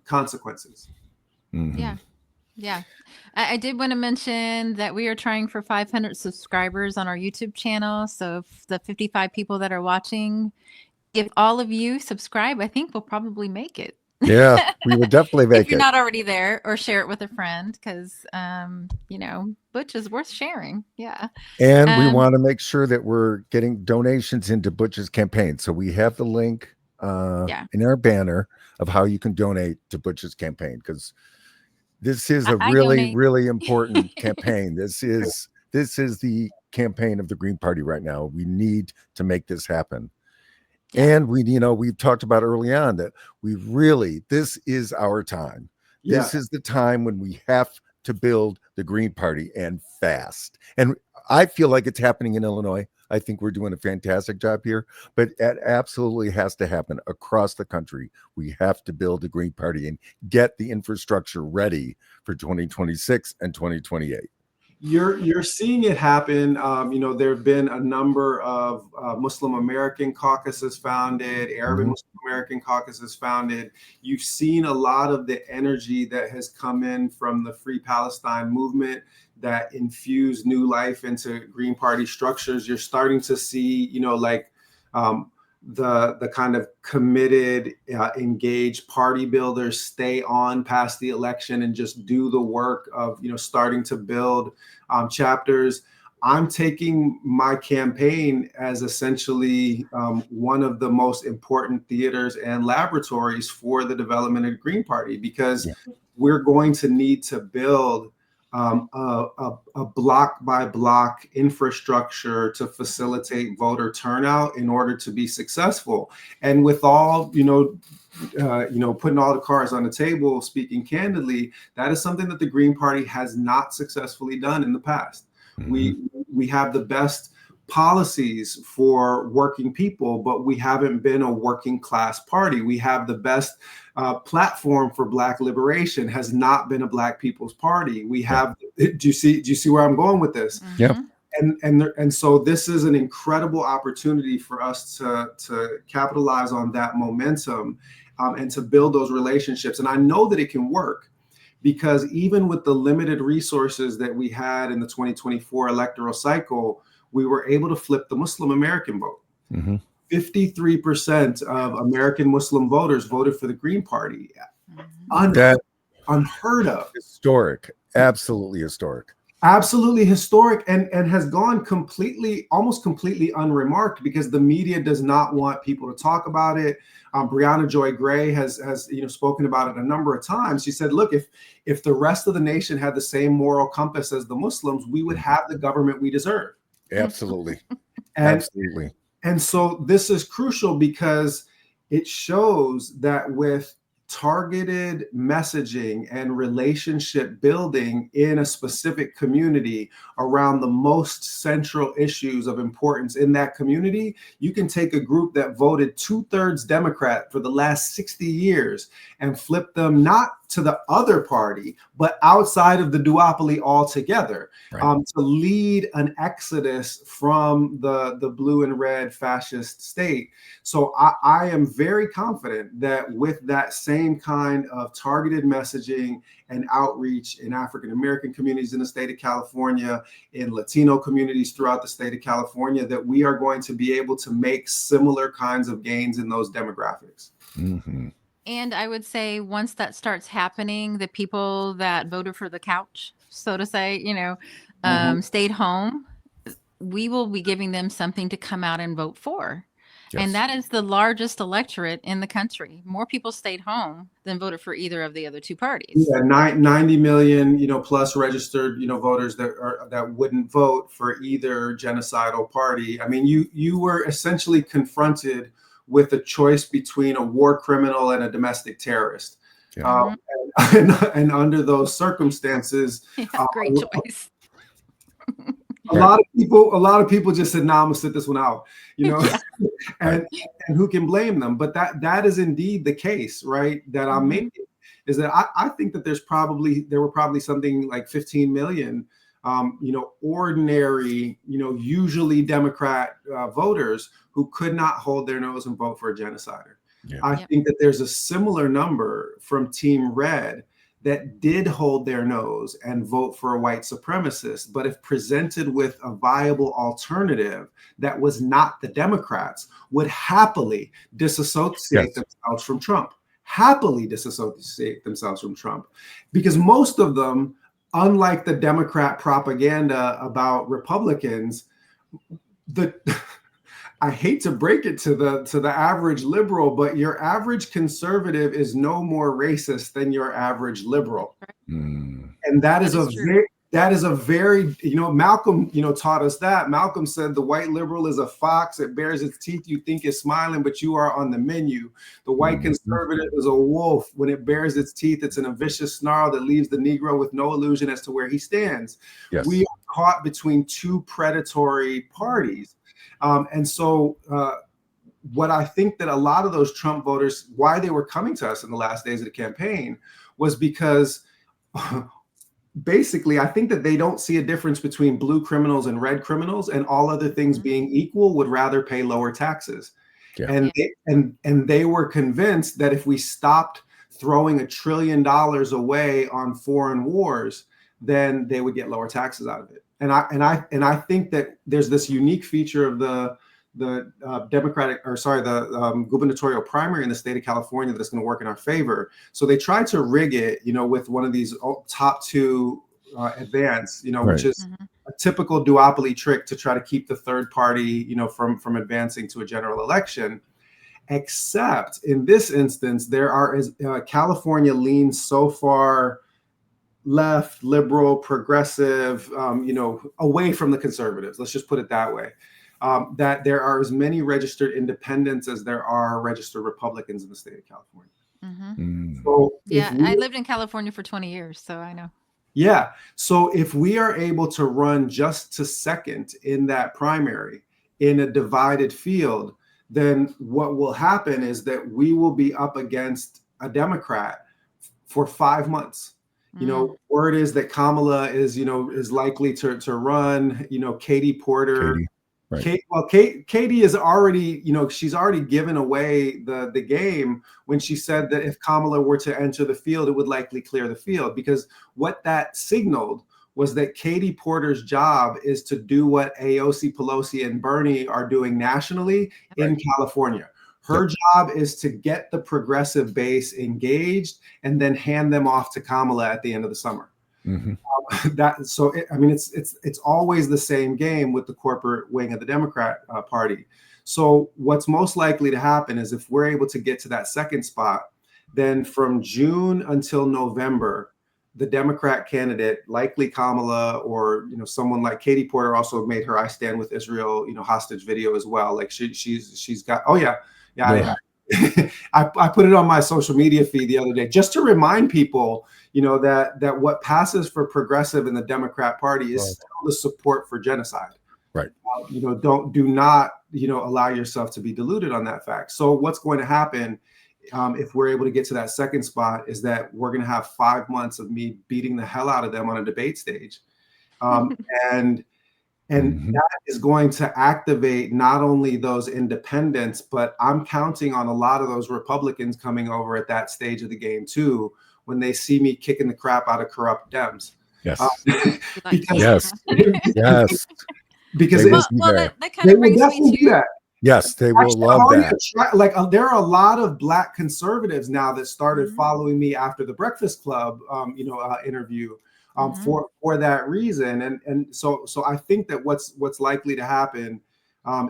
consequences. Yeah. I did want to mention that we are trying for 500 subscribers on our YouTube channel. So if the 55 people that are watching, if all of you subscribe, I think we'll probably make it. Yeah, we will definitely make it. If you're not already there, or share it with a friend, because Butch is worth sharing. Yeah. And we want to make sure that we're getting donations into Butch's campaign. So we have the link in our banner of how you can donate to Butch's campaign, because this is a really important campaign. This is the campaign of the Green Party right now. We need to make this happen. And we've talked about early on that this is our time. This is the time when we have to build the Green Party, and fast. And I feel like it's happening in Illinois. I think we're doing a fantastic job here, but it absolutely has to happen across the country. We have to build the Green Party and get the infrastructure ready for 2026 and 2028. You're seeing it happen. There have been a number of Muslim American caucuses founded, Arab and Muslim American caucuses founded. You've seen a lot of the energy that has come in from the Free Palestine movement that infused new life into Green Party structures. You're starting to see, the kind of committed, engaged party builders stay on past the election and just do the work of, starting to build chapters. I'm taking my campaign as essentially one of the most important theaters and laboratories for the development of the Green Party, because we're going to need to build a block by block infrastructure to facilitate voter turnout in order to be successful. And with all, putting all the cards on the table, speaking candidly, that is something that the Green Party has not successfully done in the past. We have the best policies for working people, but we haven't been a working class party. We have the best platform for Black liberation, has not been a Black people's party. We have, do you see where I'm going with this? Yep. And so this is an incredible opportunity for us to capitalize on that momentum and to build those relationships. And I know that it can work, because even with the limited resources that we had in the 2024 electoral cycle, we were able to flip the Muslim American vote. 53% of American Muslim voters voted for the Green Party. Unheard of. Historic. Absolutely historic. Absolutely historic, and has gone almost completely unremarked, because the media does not want people to talk about it. Brianna Joy Gray has spoken about it a number of times. She said, look, if the rest of the nation had the same moral compass as the Muslims, we would have the government we deserve. Absolutely. Absolutely. And so this is crucial, because it shows that with targeted messaging and relationship building in a specific community around the most central issues of importance in that community, you can take a group that voted 2/3 Democrat for the last 60 years and flip them not to the other party, but outside of the duopoly altogether, to lead an exodus from the blue and red fascist state. So I am very confident that with that same kind of targeted messaging and outreach in African American communities in the state of California, in Latino communities throughout the state of California, that we are going to be able to make similar kinds of gains in those demographics. And I would say once that starts happening, the people that voted for the couch, so to say, stayed home, we will be giving them something to come out and vote for. Yes. And that is the largest electorate in the country. More people stayed home than voted for either of the other two parties. Yeah, 90 million, plus registered, voters that wouldn't vote for either genocidal party. I mean, you were essentially confronted with a choice between a war criminal and a domestic terrorist. Yeah. And under those circumstances, great choice. A lot of people just said, "Nah, I'm gonna sit this one out," and who can blame them? But that is indeed the case, right? That I'm making is that I think that there were probably something like 15 million, ordinary, usually Democrat voters who could not hold their nose and vote for a genocider. Yeah. I think that there's a similar number from Team Red that did hold their nose and vote for a white supremacist, but if presented with a viable alternative that was not the Democrats, would happily disassociate themselves from Trump. Happily disassociate themselves from Trump. Because most of them, unlike the Democrat propaganda about Republicans, I hate to break it to the average liberal, but your average conservative is no more racist than your average liberal. And that is a very, Malcolm, taught us that. Malcolm said the white liberal is a fox. It bares its teeth. You think it's smiling, but you are on the menu. The white conservative is a wolf. When it bares its teeth, it's in a vicious snarl that leaves the Negro with no illusion as to where he stands. Yes. We are caught between two predatory parties. And so what I think that a lot of those Trump voters, why they were coming to us in the last days of the campaign, was because basically I think that they don't see a difference between blue criminals and red criminals, and all other things being equal, would rather pay lower taxes. Yeah. And they were convinced that if we stopped throwing $1 trillion away on foreign wars, then they would get lower taxes out of it. And I think that there's this unique feature of the gubernatorial primary in the state of California that's going to work in our favor. So they tried to rig it, with one of these top two advance, which is a typical duopoly trick to try to keep the third party, from advancing to a general election. Except in this instance, California leans so far left, liberal, progressive, away from the conservatives. Let's just put it that way. That there are as many registered independents as there are registered Republicans in the state of California. So yeah, I lived in California for 20 years, so I know. Yeah. So if we are able to run just to second in that primary in a divided field, then what will happen is that we will be up against a Democrat for 5 months. Word is that Kamala is likely to run. Katie Porter. Right. Katie is already, she's already given away the game when she said that if Kamala were to enter the field, it would likely clear the field, because what that signaled was that Katie Porter's job is to do what AOC, Pelosi, and Bernie are doing nationally in California. Her job is to get the progressive base engaged and then hand them off to Kamala at the end of the summer. It's always the same game with the corporate wing of the Democrat Party. So what's most likely to happen is if we're able to get to that second spot, then from June until November, the Democrat candidate, likely Kamala, or someone like Katie Porter, also made her "I Stand with Israel" hostage video as well. Like she's got. Oh yeah. I put it on my social media feed the other day just to remind people, that what passes for progressive in the Democrat Party is still the support for genocide. Right. Do not allow yourself to be deluded on that fact. So what's going to happen if we're able to get to that second spot is that we're going to have 5 months of me beating the hell out of them on a debate stage, and that is going to activate not only those independents, but I'm counting on a lot of those Republicans coming over at that stage of the game too, when they see me kicking the crap out of corrupt Dems. Yes. Because that kind of brings me to that. Yes, they will love that. There are a lot of Black conservatives now that started following me after the Breakfast Club, interview. For that reason, and so I think that what's likely to happen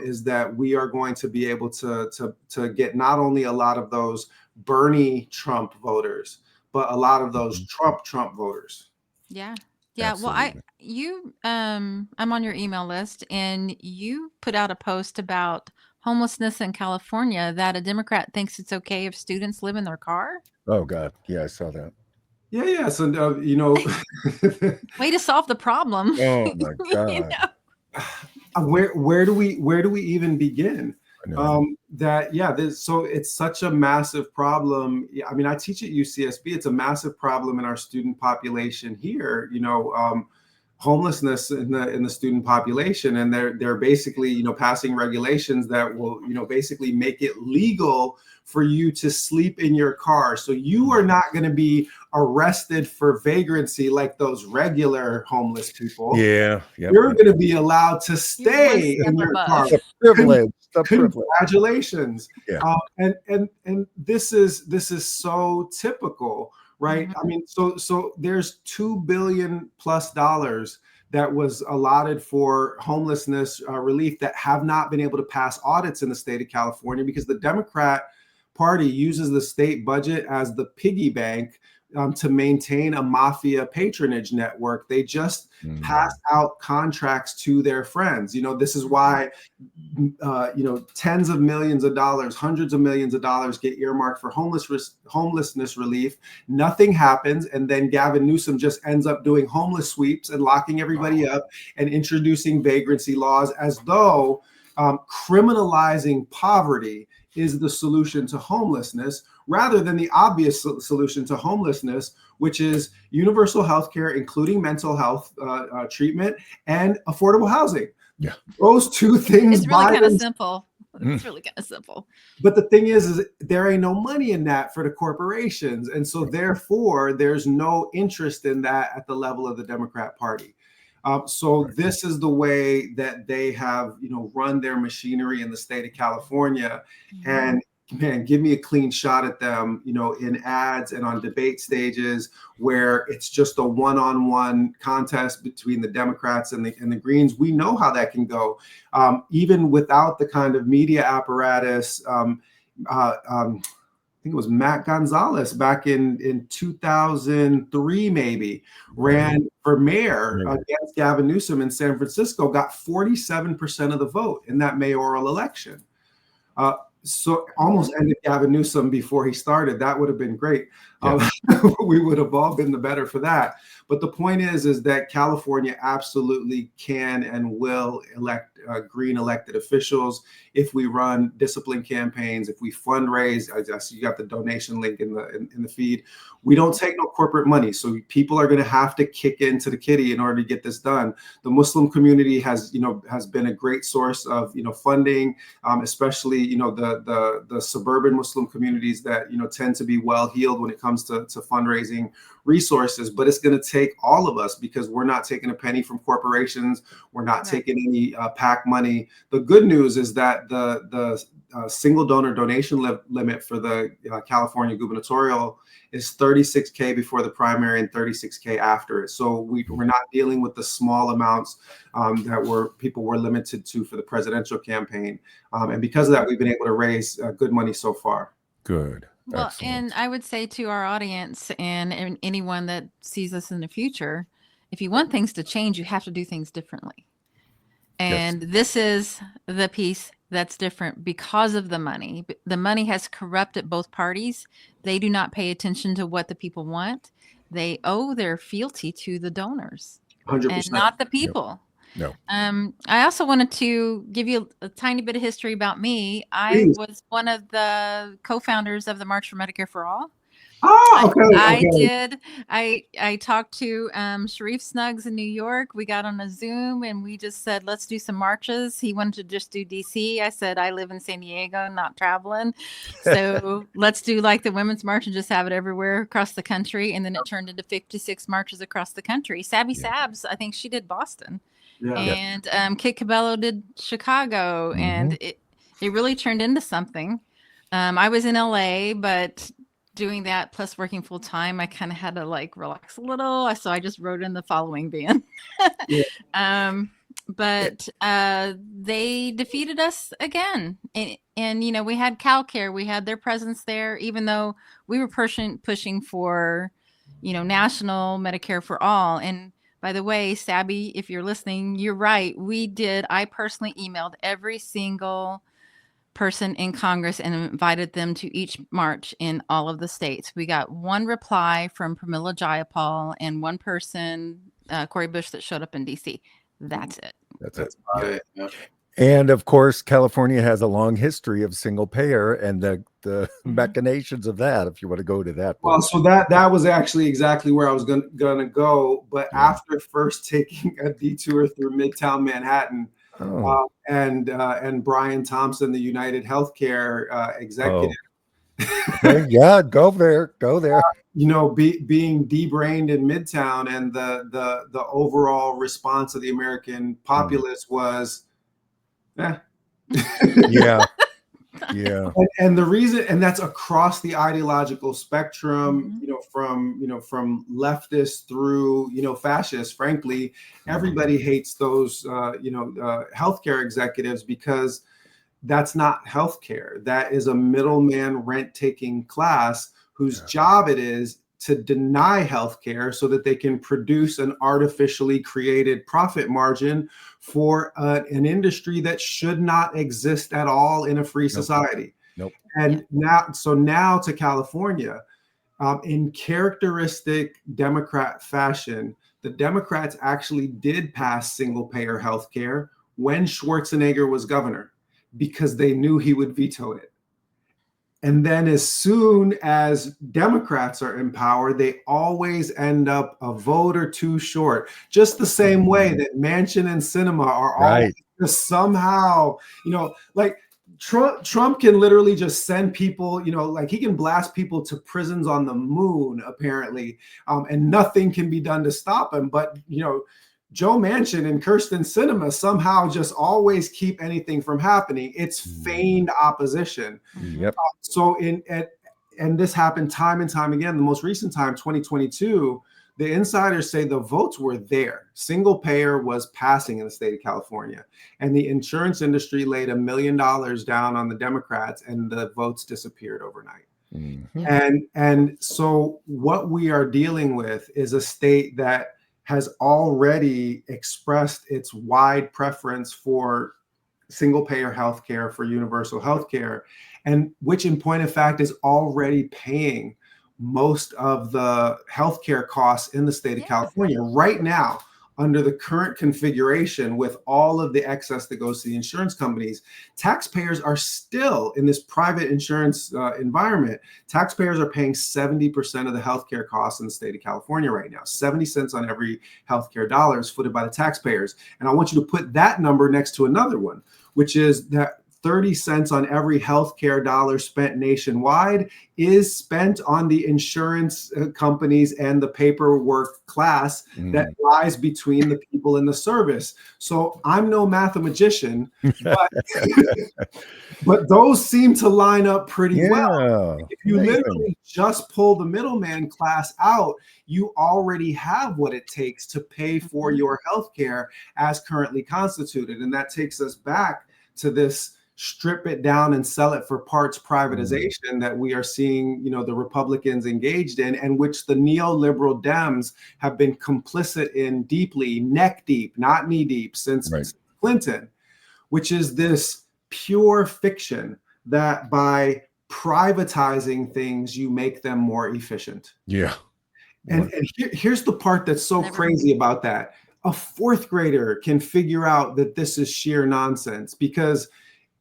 is that we are going to be able to get not only a lot of those Bernie Trump voters, but a lot of those Trump voters. Yeah. Absolutely. Well, I'm on your email list, and you put out a post about homelessness in California, that a Democrat thinks it's okay if students live in their car. Oh God, yeah, I saw that. Yeah. So way to solve the problem. Oh my God. Where do we even begin? So it's such a massive problem. I mean, I teach at UCSB. It's a massive problem in our student population here. Homelessness in the student population, and they're basically passing regulations that will basically make it legal for you to sleep in your car. So you are not going to be arrested for vagrancy like those regular homeless people. Yeah. You're going to be allowed to stay in your car. It's a privilege. Congratulations. Yeah. And this is so typical, right? I mean, so there's $2 billion+ that was allotted for homelessness relief that have not been able to pass audits in the state of California because the Democrat Party uses the state budget as the piggy bank to maintain a mafia patronage network. They just pass out contracts to their friends. This is why, tens of millions of dollars, hundreds of millions of dollars get earmarked for homelessness relief. Nothing happens. And then Gavin Newsom just ends up doing homeless sweeps and locking everybody up and introducing vagrancy laws as though criminalizing poverty is the solution to homelessness, rather than the obvious solution to homelessness, which is universal health care, including mental health treatment and affordable housing. Yeah. Those two things. It's really kind of simple. It's really kind of simple. But the thing is there ain't no money in that for the corporations. And so therefore, there's no interest in that at the level of the Democrat Party. This is the way that they have, run their machinery in the state of California. And man, give me a clean shot at them, in ads and on debate stages where it's just a one-on-one contest between the Democrats and the Greens. We know how that can go, even without the kind of media apparatus. think it was Matt Gonzalez back in 2003, maybe, ran for mayor against Gavin Newsom in San Francisco, got 47% of the vote in that mayoral election. So almost ended Gavin Newsom before he started. That would have been great. We would have all been the better for that. But the point is that California absolutely can and will elect green elected officials if we run discipline campaigns, if we fundraise. I see you got the donation link in the feed. We don't take no corporate money, so people are going to have to kick into the kitty in order to get this done. The Muslim community has been a great source of funding, especially the suburban Muslim communities that tend to be well heeled when it comes to fundraising resources. But it's going to take all of us, because we're not taking a penny from corporations. We're not taking any PAC money. The good news is that the single donor donation limit for the California gubernatorial is $36K before the primary and $36K after it. So we're not dealing with the small amounts that people were limited to for the presidential campaign. And because of that, we've been able to raise good money so far. Good. Well, Excellent. and I would say to our audience and anyone that sees us in the future, if you want things to change, you have to do things differently. And this is the piece that's different because of the money. The money has corrupted both parties. They do not pay attention to what the people want. They owe their fealty to the donors 100%. and not the people. No. I also wanted to give you a tiny bit of history about me. I was one of the co-founders of the March for Medicare for All. Oh, okay. I talked to Sharif Snuggs in New York. We got on a Zoom and we just said, let's do some marches. He wanted to just do DC. I said, I live in San Diego, not traveling. So let's do like the Women's March and just have it everywhere across the country. And then it turned into 56 marches across the country. Sabby Sabs, I think she did Boston. Yeah. And Kit Cabello did Chicago. And it really turned into something. I was in LA, but doing that plus working full time, I kind of had to like relax a little. So I just wrote in the following band. But they defeated us again. And we had CalCare, we had their presence there, even though we were pushing for, national Medicare for all. And by the way, Sabby, if you're listening, you're right. I personally emailed every single person in Congress and invited them to each march in all of the states. We got one reply from Pramila Jayapal and one person, Cori Bush, that showed up in DC. That's it. That's it. Yeah. And of course, California has a long history of single payer and the machinations of that, if you want to go to that. Well, so that was actually exactly where I was going to go. But after first taking a detour through Midtown Manhattan, and Brian Thompson, the United Healthcare executive. Yeah, go there. Being de-brained in Midtown, and the overall response of the American populace was, yeah. And the reason, and that's across the ideological spectrum, from leftist through, fascist. Frankly, everybody hates those, healthcare executives, because that's not healthcare. That is a middleman rent-taking class whose job it is to deny healthcare so that they can produce an artificially created profit margin for an industry that should not exist at all in a free society. Nope. And now to California, in characteristic Democrat fashion, the Democrats actually did pass single payer healthcare when Schwarzenegger was governor, because they knew he would veto it. And then as soon as Democrats are in power, they always end up a vote or two short, just the same way that Manchin and Sinema are always just somehow, like Trump can literally just send people, like he can blast people to prisons on the moon, apparently, and nothing can be done to stop him. But, Joe Manchin and Kirsten Sinema somehow just always keep anything from happening. It's feigned opposition. Yep. And this happened time and time again. The most recent time, 2022, the insiders say the votes were there. Single payer was passing in the state of California, and the insurance industry laid $1 million down on the Democrats, and the votes disappeared overnight. And so what we are dealing with is a state that has already expressed its wide preference for single payer healthcare, for universal healthcare, and which in point of fact is already paying most of the healthcare costs in the state of California right now. Under the current configuration, with all of the excess that goes to the insurance companies, taxpayers are still in this private insurance environment. Taxpayers are paying 70% of the healthcare costs in the state of California right now. 70 cents on every healthcare dollar is footed by the taxpayers. And I want you to put that number next to another one, which is that 30 cents on every healthcare dollar spent nationwide is spent on the insurance companies and the paperwork class that lies between the people in the service. So I'm no mathematician, but those seem to line up pretty well. If you literally just pull the middleman class out, you already have what it takes to pay for your healthcare as currently constituted. And that takes us back to this strip it down and sell it for parts privatization that we are seeing, the Republicans engaged in, and which the neoliberal Dems have been complicit in deeply, neck deep, not knee deep, since Clinton, which is this pure fiction that by privatizing things, you make them more efficient. Yeah. And here's the part that's so crazy about that. A fourth grader can figure out that this is sheer nonsense, because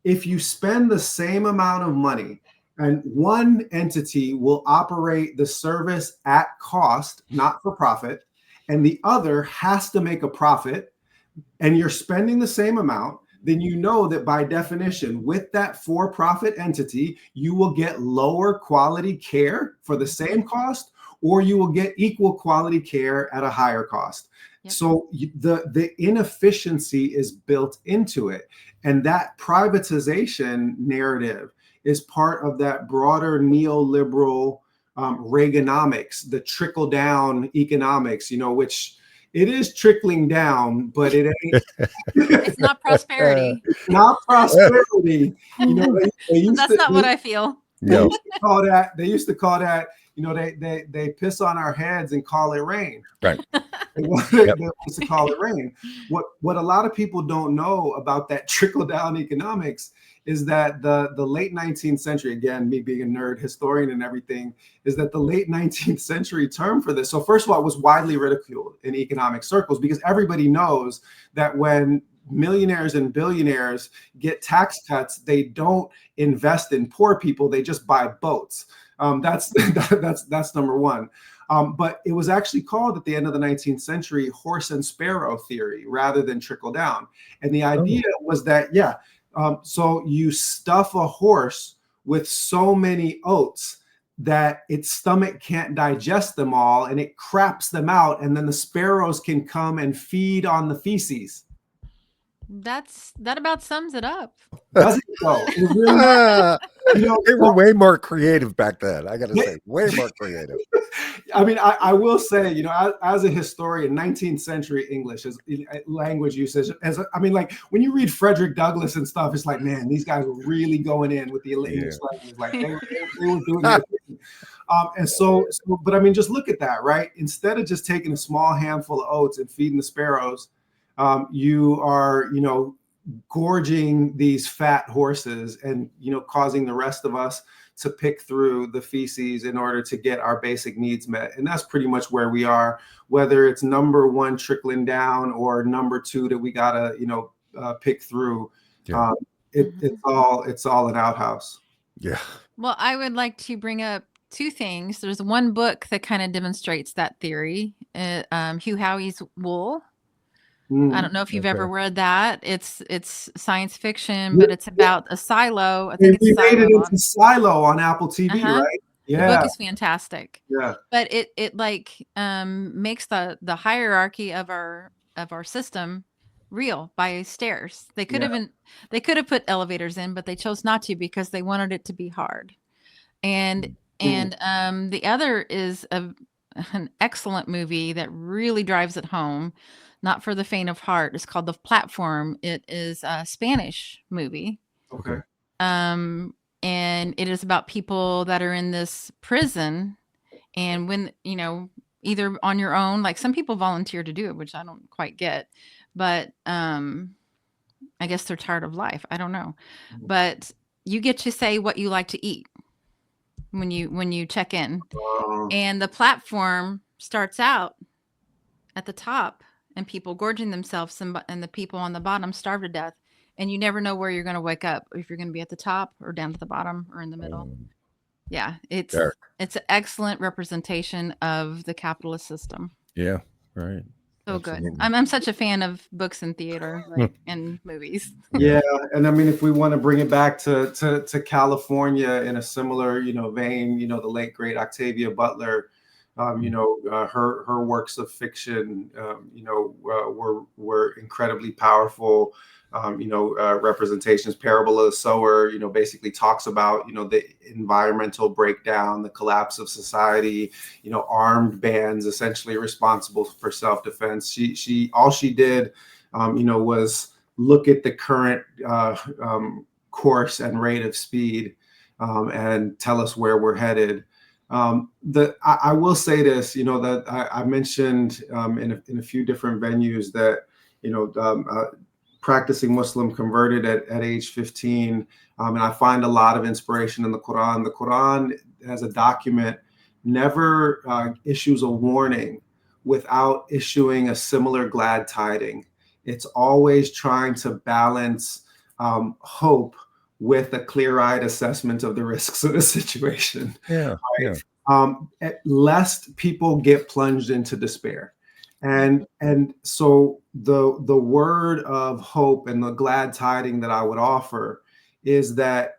if you spend the same amount of money and one entity will operate the service at cost, not for profit, and the other has to make a profit, and you're spending the same amount, then you know that by definition, with that for-profit entity, you will get lower quality care for the same cost, or you will get equal quality care at a higher cost. So the inefficiency is built into it. And that privatization narrative is part of that broader neoliberal Reaganomics, the trickle down economics, which it is trickling down, but it ain't. It's not prosperity. It's not prosperity. That's not what I feel. They used to call that, they piss on our heads and call it rain. Right. They used to call it rain. What a lot of people don't know about that trickle down economics is that the late 19th century, again, me being a nerd historian and everything, is that the late 19th century term for this. So first of all, it was widely ridiculed in economic circles, because everybody knows that when millionaires and billionaires get tax cuts, they don't invest in poor people, they just buy boats. That's number one. But it was actually called at the end of the 19th century horse and sparrow theory rather than trickle down. And the idea was that, so you stuff a horse with so many oats that its stomach can't digest them all, and it craps them out, and then the sparrows can come and feed on the feces. That about sums it up. Does it though? It really, they were way more creative back then. I got to say, way more creative. I mean, I will say, as a historian, 19th century English is language usage. Like when you read Frederick Douglass and stuff, it's like, man, these guys were really going in with the English language. Like they were doing it. But I mean, just look at that, right? Instead of just taking a small handful of oats and feeding the sparrows, you are, gorging these fat horses and, causing the rest of us to pick through the feces in order to get our basic needs met. And that's pretty much where we are, whether it's number one trickling down or number two that we gotta, pick through. It's all an outhouse. Yeah. Well, I would like to bring up two things. There's one book that kind of demonstrates that theory, Hugh Howey's Wool. I don't know if you've ever read that. It's science fiction, but it's about a silo. I think we made it into Silo on Apple TV, right? Yeah, the book is fantastic. Yeah, but it makes the hierarchy of our system real by stairs. They could have put elevators in, but they chose not to because they wanted it to be hard. And the other is an excellent movie that really drives it home. Not for the faint of heart. It's called The Platform. It is a Spanish movie. Okay. and it is about people that are in this prison. And when, either on your own, like some people volunteer to do it, which I don't quite get, but I guess they're tired of life. I don't know. But you get to say what you like to eat when you check in. And the platform starts out at the top and people gorging themselves, and the people on the bottom starve to death. And you never know where you're going to wake up, if you're going to be at the top or down at the bottom or in the middle. Yeah, it's Dark. it's an excellent representation of the capitalist system. Yeah, right. So Absolutely. good. I'm such a fan of books and theater, like, and movies. Yeah, and I mean, if we want to bring it back to California in a similar, vein, the late great Octavia Butler, her works of fiction, were incredibly powerful. Representations. Parable of the Sower, basically talks about, the environmental breakdown, the collapse of society, armed bands essentially responsible for self-defense. All she did, was look at the current course and rate of speed and tell us where we're headed. I will say this, that I mentioned in a few different venues that, practicing Muslim, converted at age 15. And I find a lot of inspiration in the Quran. The Quran, as a document, never issues a warning without issuing a similar glad tiding. It's always trying to balance hope with a clear-eyed assessment of the risks of the situation. Yeah. Right? Lest people get plunged into despair. And so the word of hope and the glad tiding that I would offer is that,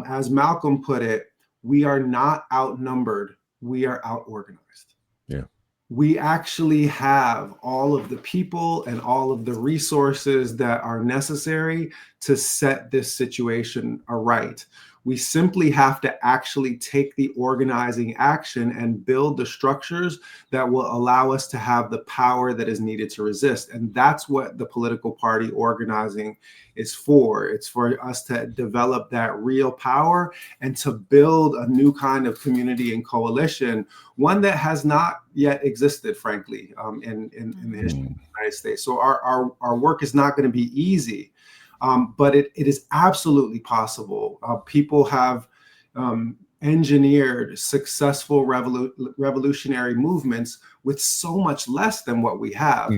as Malcolm put it, we are not outnumbered, we are out-organized. Yeah. We actually have all of the people and all of the resources that are necessary to set this situation aright. We simply have to actually take the organizing action and build the structures that will allow us to have the power that is needed to resist. And that's what the political party organizing is for. It's for us to develop that real power and to build a new kind of community and coalition, one that has not yet existed, frankly, in the history of the United States. So our work is not going to be easy. But it is absolutely possible. People have engineered successful revolutionary movements with so much less than what we have.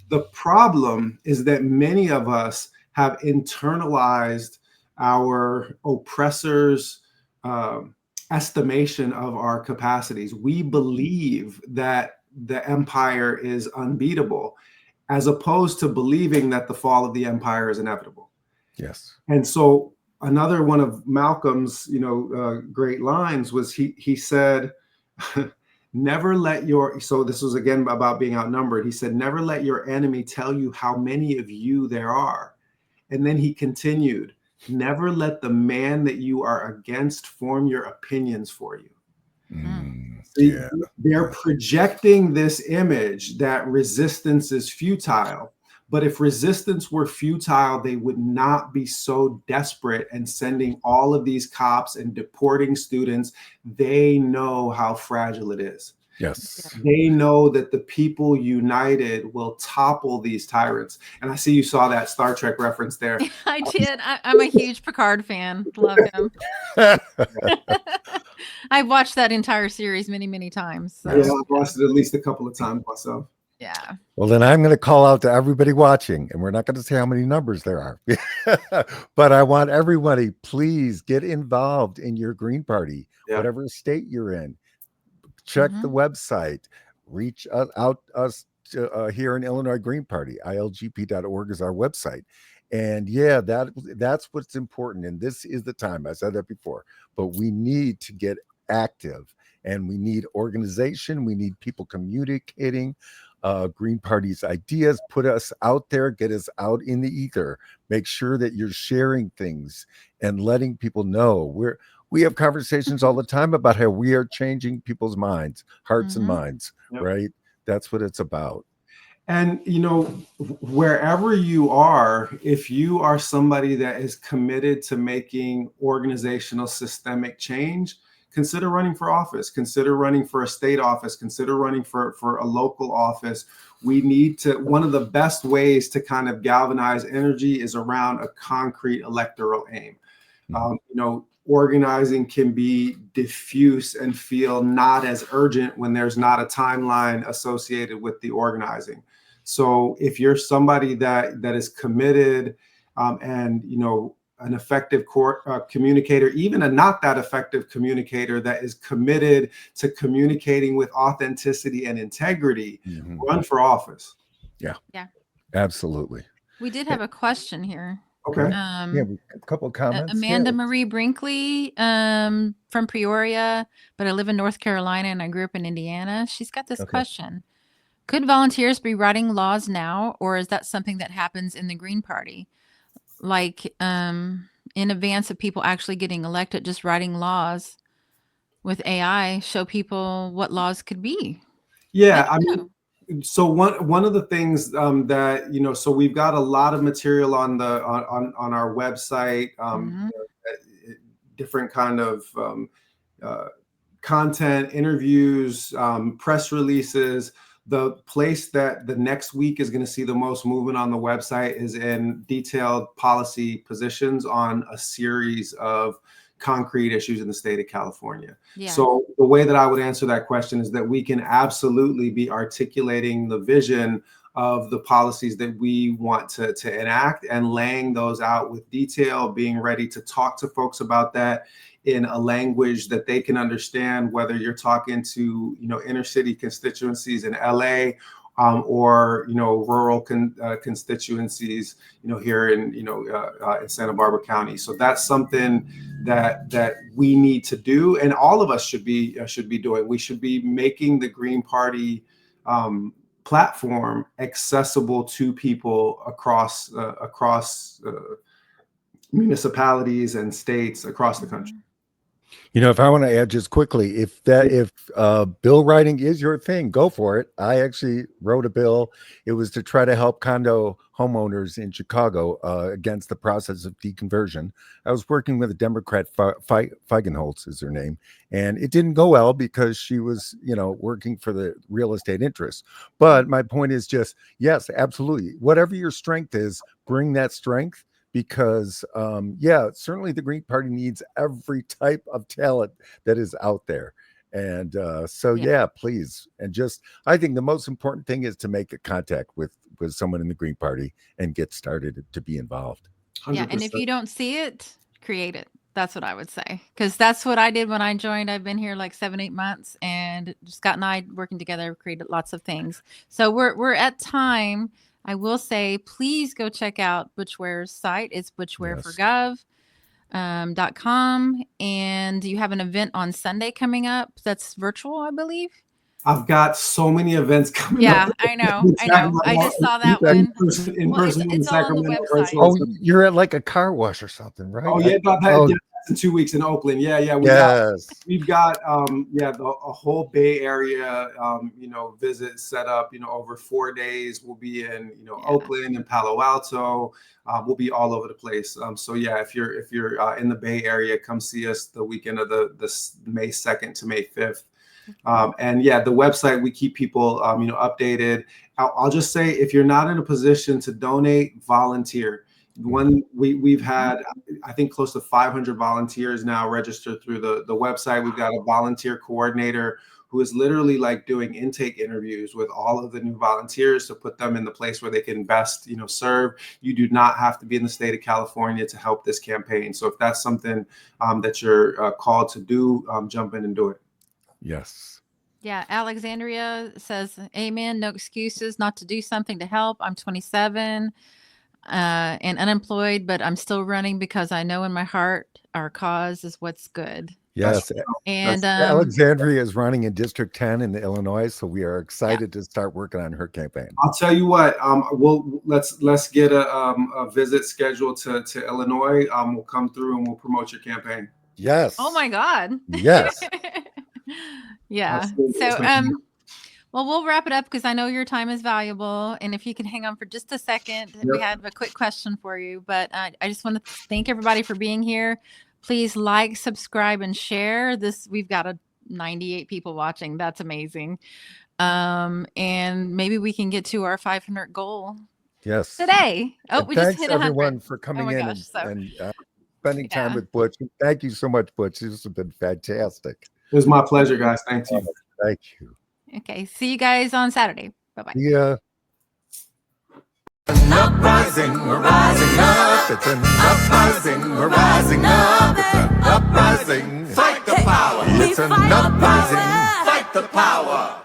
The problem is that many of us have internalized our oppressors' estimation of our capacities. We believe that the empire is unbeatable, as opposed to believing that the fall of the empire is inevitable. Yes. And so another one of Malcolm's, great lines was he said, never let your, so this was again about being outnumbered. He said, never let your enemy tell you how many of you there are. And then he continued, never let the man that you are against form your opinions for you. Yeah. They're projecting this image that resistance is futile. But if resistance were futile, they would not be so desperate and sending all of these cops and deporting students. They know how fragile it is. Yes. They know that the people united will topple these tyrants. And I see you saw that Star Trek reference there. I did. I'm a huge Picard fan. Love him. I've watched that entire series many, many times. So. Yeah, I've watched it at least a couple of times myself. Yeah. Well, then I'm going to call out to everybody watching, and we're not going to say how many numbers there are, but I want everybody, please get involved in your Green Party, whatever state you're in. Check the website, reach out us here in Illinois Green Party, ilgp.org is our website. And yeah, that's what's important. And this is the time, I said that before, but we need to get active and we need organization. We need people communicating Green Party's ideas, put us out there, get us out in the ether, make sure that you're sharing things and letting people know. We have conversations all the time about how we are changing people's minds, hearts and minds, right? That's what it's about. And, wherever you are, if you are somebody that is committed to making organizational systemic change, consider running for office, consider running for a state office, consider running for a local office. We need to, one of the best ways to kind of galvanize energy is around a concrete electoral aim. Organizing can be diffuse and feel not as urgent when there's not a timeline associated with the organizing. So if you're somebody that is committed and an effective communicator, even a not that effective communicator that is committed to communicating with authenticity and integrity, run for office. Yeah, absolutely. We did have a question here. Okay. Yeah, a couple of comments. Amanda Marie Brinkley from Peoria, but I live in North Carolina and I grew up in Indiana. She's got this question. Could volunteers be writing laws now, or is that something that happens in the Green Party? Like in advance of people actually getting elected, just writing laws with AI, show people what laws could be. Yeah, I mean, so one of the things that so we've got a lot of material on the on our website, different kind of content, interviews, press releases. The place that the next week is going to see the most movement on the website is in detailed policy positions on a series of concrete issues in the state of California. Yeah. So the way that I would answer that question is that we can absolutely be articulating the vision of the policies that we want to enact and laying those out with detail, being ready to talk to folks about that in a language that they can understand, whether you're talking to inner city constituencies in LA or rural constituencies here in Santa Barbara County. So that's something that we need to do, and all of us should be doing. We should be making the Green Party platform accessible to people across municipalities and states across the country. If I want to add just quickly, if bill writing is your thing, go for it. I actually wrote a bill. It was to try to help condo homeowners in Chicago against the process of deconversion. I was working with a Democrat, Feigenholz is her name, and it didn't go well because she was, working for the real estate interests. But my point is just, yes, absolutely. Whatever your strength is, bring that strength. Because, certainly the Green Party needs every type of talent that is out there. And please. And I think the most important thing is to make a contact with someone in the Green Party and get started to be involved. 100%. Yeah. And if you don't see it, create it. That's what I would say. Because that's what I did when I joined. I've been here like 7-8 months, and Scott and I working together created lots of things. So we're at time. I will say, please go check out Butch Ware's site. It's butchwareforgov.com. And you have an event on Sunday coming up that's virtual, I believe. I've got so many events coming up. Yeah, I know. I just saw that one. In person it's all on the website. Oh, you're at like a car wash or something, right? Oh, yeah. In 2 weeks in Oakland. Yeah. We've got a whole Bay Area, visit set up, over 4 days. We'll be in, Oakland and Palo Alto. We'll be all over the place. If you're in the Bay Area, come see us the weekend of the May 2nd to May 5th. The website, we keep people, updated. I'll just say, if you're not in a position to donate, volunteer. We've had, I think, close to 500 volunteers now registered through the website. We've got a volunteer coordinator who is literally like doing intake interviews with all of the new volunteers to put them in the place where they can best, serve. You do not have to be in the state of California to help this campaign. So if that's something that you're called to do, jump in and do it. Yes. Yeah. Alexandria says, amen. No excuses not to do something to help. I'm 27 and unemployed, but I'm still running because I know in my heart our cause is what's good. Yes. And Alexandria is running in District 10 in Illinois, so we are excited to start working on her campaign. I'll tell you what, let's get a visit scheduled to Illinois. We'll come through and we'll promote your campaign. Yes. Oh my God. Yes. Yeah. Absolutely. So Well, we'll wrap it up because I know your time is valuable. And if you can hang on for just a second, we have a quick question for you. But I just want to thank everybody for being here. Please like, subscribe, and share this. We've got 98 people watching. That's amazing. And maybe we can get to our 500 goal Yes. today. Oh, And we just thanks hit 100. everyone for coming my in gosh, and spending time with Butch. Thank you so much, Butch. This has been fantastic. It was my pleasure, guys. Thank you. Thank you. Okay. See you guys on Saturday. Bye-bye. Yeah. An uprising, we're rising up. It's an uprising, we're rising up. It's an uprising. Fight the power. It's an uprising. Fight the power.